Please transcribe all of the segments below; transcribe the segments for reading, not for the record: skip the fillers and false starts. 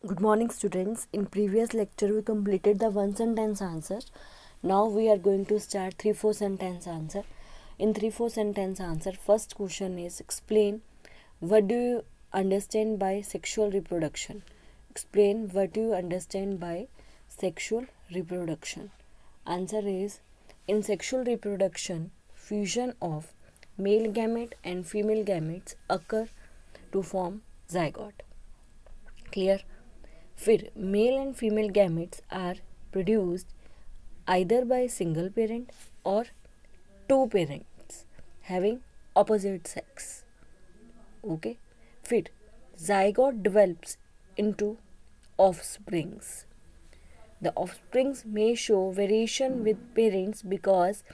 Good morning, students. In previous lecture, we completed the one sentence answer. Now we are going to start 3-4 sentence answer. In 3-4 sentence answer, first question is explain what do you understand by sexual reproduction. Explain what do you understand by sexual reproduction. Answer is in sexual reproduction, fusion of male gamete and female gametes occur to form zygote. Clear? फिर male and female gametes are produced either by single parent और two parents having opposite sex. Okay. फिर zygote develops into offsprings. The offsprings may show variation with parents because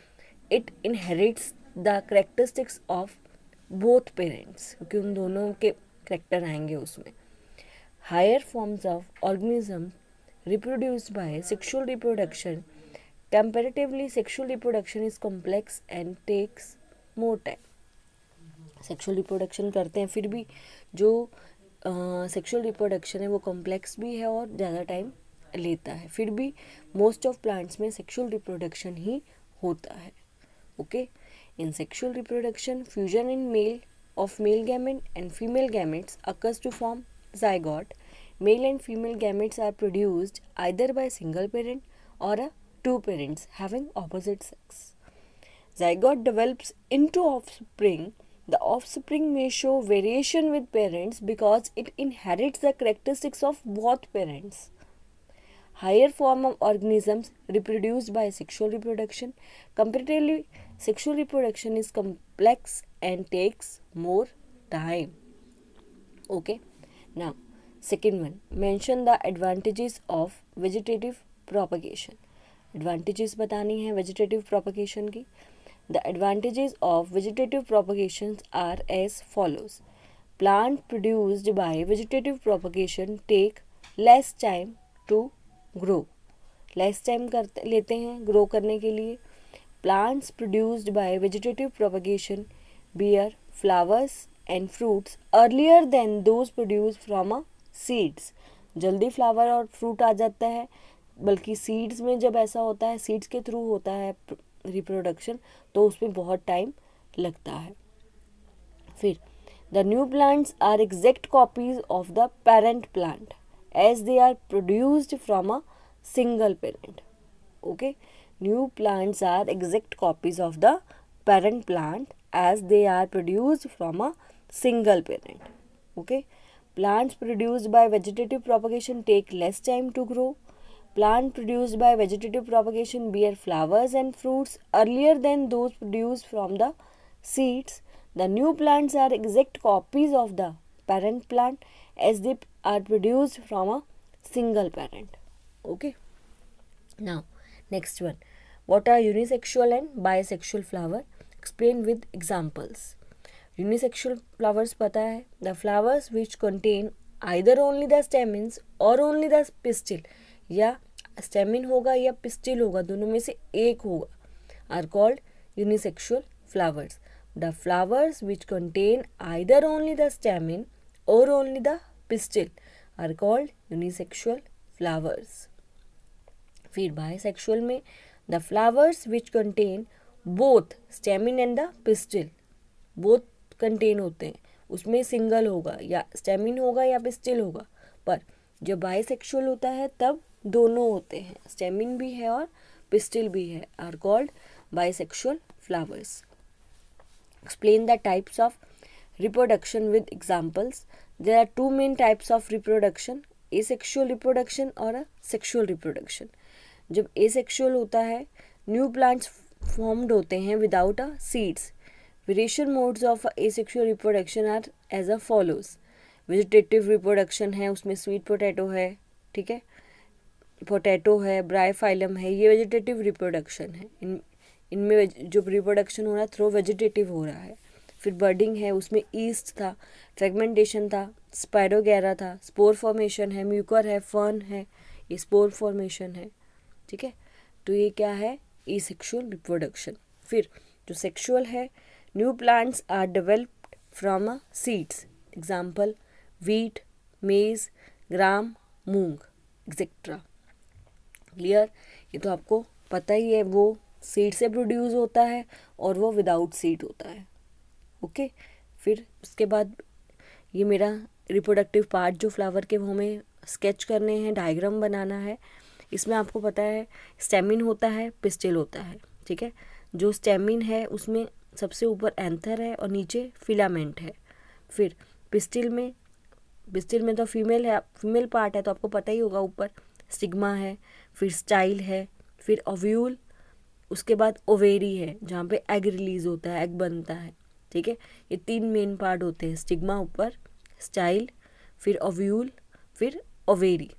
it inherits the characteristics of both parents, क्योंकि उन दोनों के character आएंगे उसमें. Higher forms of organisms reproduced by sexual reproduction. Comparatively, sexual reproduction is complex and takes more time. Sexual reproduction करते हैं फिर भी जो सेक्शुअल रिप्रोडक्शन है वो कॉम्प्लेक्स भी है और ज़्यादा टाइम लेता है. फिर भी मोस्ट ऑफ प्लांट्स में सेक्शुअल रिप्रोडक्शन ही होता है. Okay. In sexual reproduction fusion in male of male gamete and female gametes occurs to form zygote. Male and female gametes are produced either by single parent or a two parents having opposite sex. Zygote develops into offspring. The offspring may show variation with parents because it inherits the characteristics of both parents. Higher form of organisms reproduced by sexual reproduction. Comparatively, sexual reproduction is complex and takes more time. Okay. Now, second one, mention the advantages of vegetative propagation. Advantages बतानी है vegetative propagation की. The advantages of vegetative propagation are as follows. Plant produced by vegetative propagation take less time to grow. Less time करते लेते हैं grow करने के लिए. Plants produced by vegetative propagation bear flowers and fruits earlier than those produce from a seeds. जल्दी flower और fruit आ जाता है, बल्कि सीड्स में जब ऐसा होता है, सीड्स के थ्रू होता है रिप्रोडक्शन, तो उसमें बहुत टाइम लगता है. फिर the new plants are exact copies of the parent plant as they are produced from a single parent. Okay. New plants are exact copies of the parent plant as they are produced from a single parent. Okay. Plants produced by vegetative propagation take less time to grow. Plant produced by vegetative propagation bear flowers and fruits earlier than those produced from the seeds. The new plants are exact copies of the parent plant as they are produced from a single parent. Okay. Now, next one. What are unisexual and bisexual flower? Explain with examples. Unisexual flowers पता है. The flowers which contain either only the stamens or only the pistil, या stamen होगा या pistil होगा, दोनों में से एक होगा, are called unisexual flowers. The flowers which contain either only the stamen or only the pistil are called unisexual flowers. फिर bisexual में the flowers which contain both stamen and the pistil, both contain होते हैं, उसमें single होगा या stamen होगा या pistil होगा. पर जब bisexual होता है तब दोनों होते हैं, stamen भी है और pistil भी है, are called bisexual flowers. Explain the types of reproduction with examples. There are two main types of reproduction, asexual reproduction और a sexual reproduction. जब asexual होता है, new plants formed होते हैं without a seeds. Variation modes of asexual reproduction are as a follows. Vegetative reproduction है, उसमें sweet potato है, ठीक है, potato है, bryophyllum है, ये vegetative reproduction है. इनमें जो reproduction हो रहा है थ्रू vegetative हो रहा है. फिर बर्डिंग है, उसमें ईस्ट था, फ्रेगमेंटेशन था, स्पाइरोगैरा था, स्पोर फॉर्मेशन है, म्यूकर है, फर्न है, ये स्पोर फॉर्मेशन है. ठीक है. तो ये क्या है? Asexual reproduction. फिर जो सेक्सुअल है, new plants are developed from a seeds. Example wheat, maize, gram, moong etcetera. Clear? ये तो आपको पता ही है, वो सीड से प्रोड्यूस होता है और वो विदाउट सीड होता है। ओके, फिर उसके बाद ये मेरा रिप्रोडक्टिव पार्ट जो फ्लावर के, वो हमें स्केच करने हैं, डायग्राम बनाना है। इसमें आपको पता है स्टेमिन होता है, पिस्टिल होता है। ठीक है, जो स्टेमिन है उसमें सबसे ऊपर एंथर है और नीचे फिलामेंट है। फिर पिस्टिल में तो फीमेल है, फीमेल पार्ट है, तो आपको पता ही होगा, ऊपर स्टिग्मा है, फिर स्टाइल है, फिर ओव्यूल, उसके बाद ओवेरी है जहाँ पे एग रिलीज होता है, एग बनता है। ठीक है, ये 3 मेन पार्ट होते हैं, स्टिग्मा ऊपर, स्टाइल, फिर ओव्यूल, फिर ओवेरी।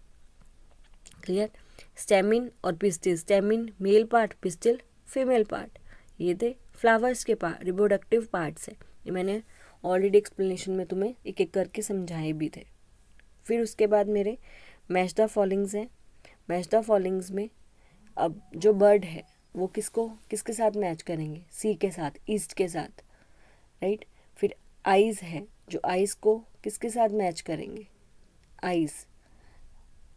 क्लियर? स्टेमिन और pistil, stamen male part, pistil female part. ये थे फ्लावर्स के पार्ट, रिप्रोडक्टिव पार्ट्स है। ये मैंने ऑलरेडी एक्सप्लेनेशन में तुम्हें एक एक करके समझाए भी थे। फिर उसके बाद मेरे मैच द फॉलोइंग्स हैं। मैच द फॉलोइंग्स में अब जो बर्ड है वो किसके साथ मैच करेंगे? सी के साथ, ईस्ट के साथ, राइट। फिर आइज़ है, जो आइज़ को किसके साथ मैच करेंगे?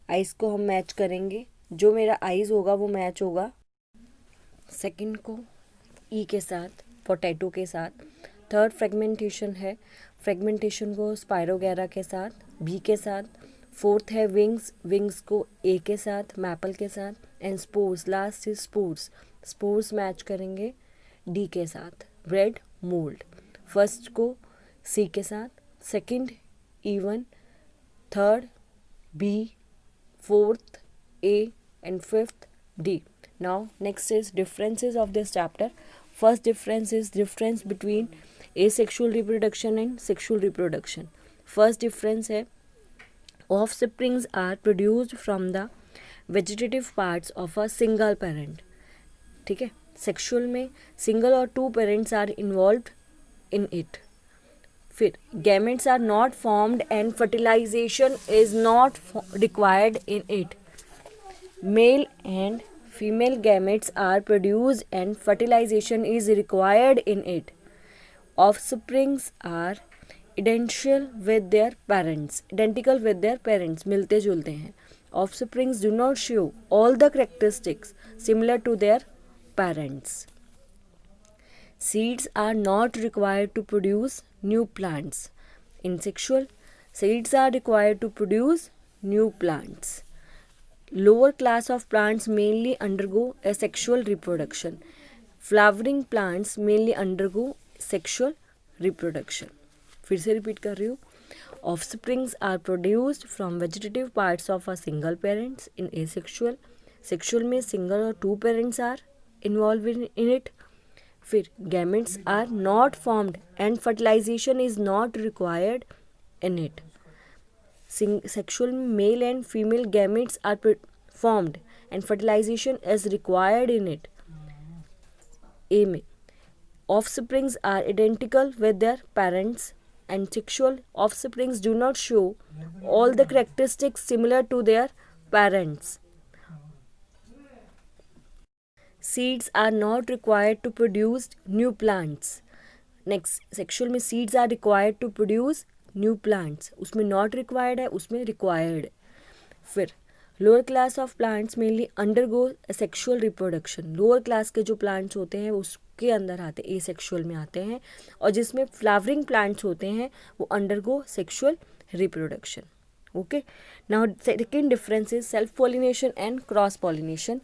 आइज़ को हम मैच करेंगे, जो मेरा आइज़ होगा वो मैच होगा सेकंड को ई के साथ, पोटैटो के साथ। थर्ड फ्रेगमेंटेशन है, फ्रेगमेंटेशन को स्पायरोगैरा के साथ, बी के साथ। फोर्थ है विंग्स को ए के साथ, मैपल के साथ। And spores, last is spores match करेंगे डी के साथ, ब्रेड मोल्ड। फर्स्ट को सी के साथ, second E1, third B, fourth A, and fifth D. Now next is differences of this chapter. First difference is difference between asexual reproduction and sexual reproduction. First difference है offsprings are produced from the vegetative parts of a single parent. ठीक है, sexual में single और 2 parents are involved in it. फिर gametes are not formed and fertilisation is not required in it. Male and female gametes are produced and fertilization is required in it. Offsprings are identical with their parents. मिलते जुलते हैं. Offsprings do not show all the characteristics similar to their parents. Seeds are not required to produce new plants. In sexual, seeds are required to produce new plants. Lower class of plants mainly undergo asexual reproduction. Flowering plants mainly undergo sexual reproduction. फिर से repeat कर रही हूँ. Offsprings are produced from vegetative parts of a single parents in asexual. Sexual में single और 2 parents are involved in it. फिर gametes are not formed and fertilization is not required in it. Sexual male and female gametes are formed and fertilization is required in it. A में offsprings are identical with their parents and sexual offsprings do not show all the characteristics similar to their parents. Seeds are not required to produce new plants. Next, sexual में seeds are required to produce new plants, उसमें not required है, उसमें required है. फिर lower class of plants mainly undergo sexual reproduction. Lower class के जो plants होते हैं उसके अंदर आते हैं, एसेक्सुअल में आते हैं. और जिसमें फ्लावरिंग प्लांट्स होते हैं वो undergo sexual reproduction. Okay, now second difference is self pollination and cross pollination.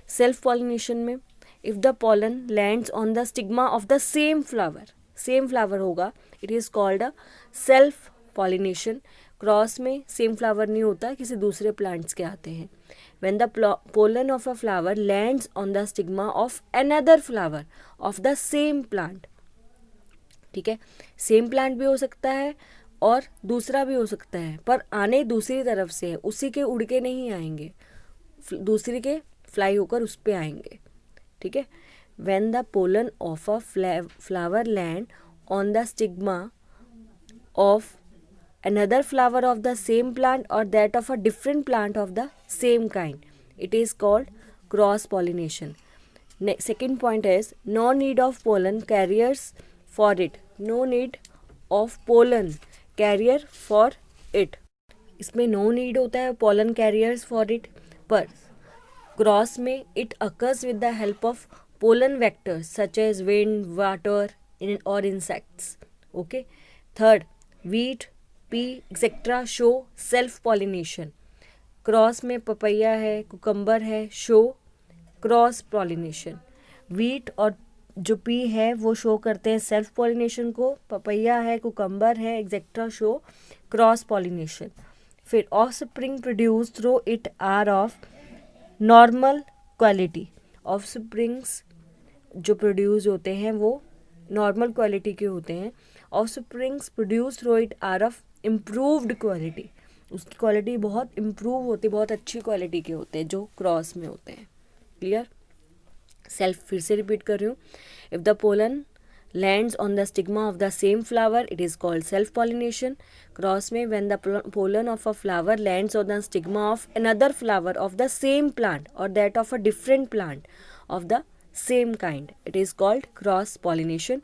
Self pollination में if the pollen lands on the stigma of the same flower होगा, it is called a self pollination. Cross में same flower नहीं होता, किसी दूसरे plants के आते हैं. When the pollen of a flower lands on the stigma of another flower of the same plant. ठीक है, सेम प्लांट भी हो सकता है और दूसरा भी हो सकता है, पर आने दूसरी तरफ से है, उसी के उड़ के नहीं आएंगे, दूसरी के फ्लाई होकर उस पर आएंगे. ठीक है, when the pollen of a flower land on the stigma of another flower of the same plant or that of a different plant of the same kind, it is called cross pollination. Second point is no need of pollen carriers for it. No need of pollen carrier for it. इसमें no need होता है pollen carriers for it, पर cross में it occurs with the help of pollen vectors such as wind, water और insects. Okay. Third, wheat, pea, etc. Show self pollination. Cross में papaya है, cucumber है, show cross pollination. Wheat और जो pea है वो शो करते हैं सेल्फ पॉलिनेशन को, पपैया है, कुकम्बर है, एक्सेट्रा शो क्रॉस पॉलिनेशन. फिर offspring produce through it are of normal quality. Offsprings जो प्रोड्यूस होते हैं वो नॉर्मल क्वालिटी के होते हैं. Offsprings produce through it are of improved quality. उसकी क्वालिटी बहुत इम्प्रूव होती है, बहुत अच्छी क्वालिटी के होते हैं जो क्रॉस में होते हैं. क्लियर. सेल्फ फिर से रिपीट कर रही हूँ. If the pollen lands on the stigma of the same flower, it is called self pollination. Cross में when the pollen of a flower lands on the stigma of another flower of the same plant or that of a different plant of the same kind, it is called cross pollination.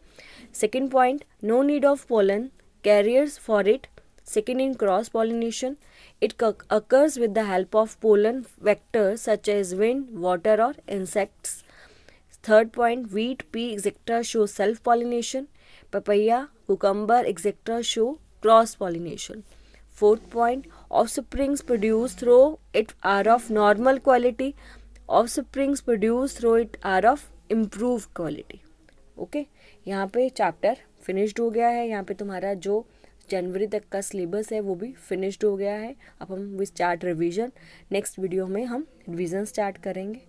Second point, no need of pollen carriers for it. Second, in cross pollination, it occurs with the help of pollen vectors such as wind, water or insects. Third point, wheat, pea, etc. show self-pollination. Papaya, cucumber, etc. show cross-pollination. Fourth point, offsprings produced through it are of normal quality. Offsprings produced through it are of improved quality. Okay. यहाँ पे chapter finished हो गया है. यहाँ पे तुम्हारा जो जनवरी तक का सिलेबस है वो भी फिनिश्ड हो गया है. अब हम स्टार्ट रिवीजन. नेक्स्ट वीडियो में हम रिवीजन स्टार्ट करेंगे.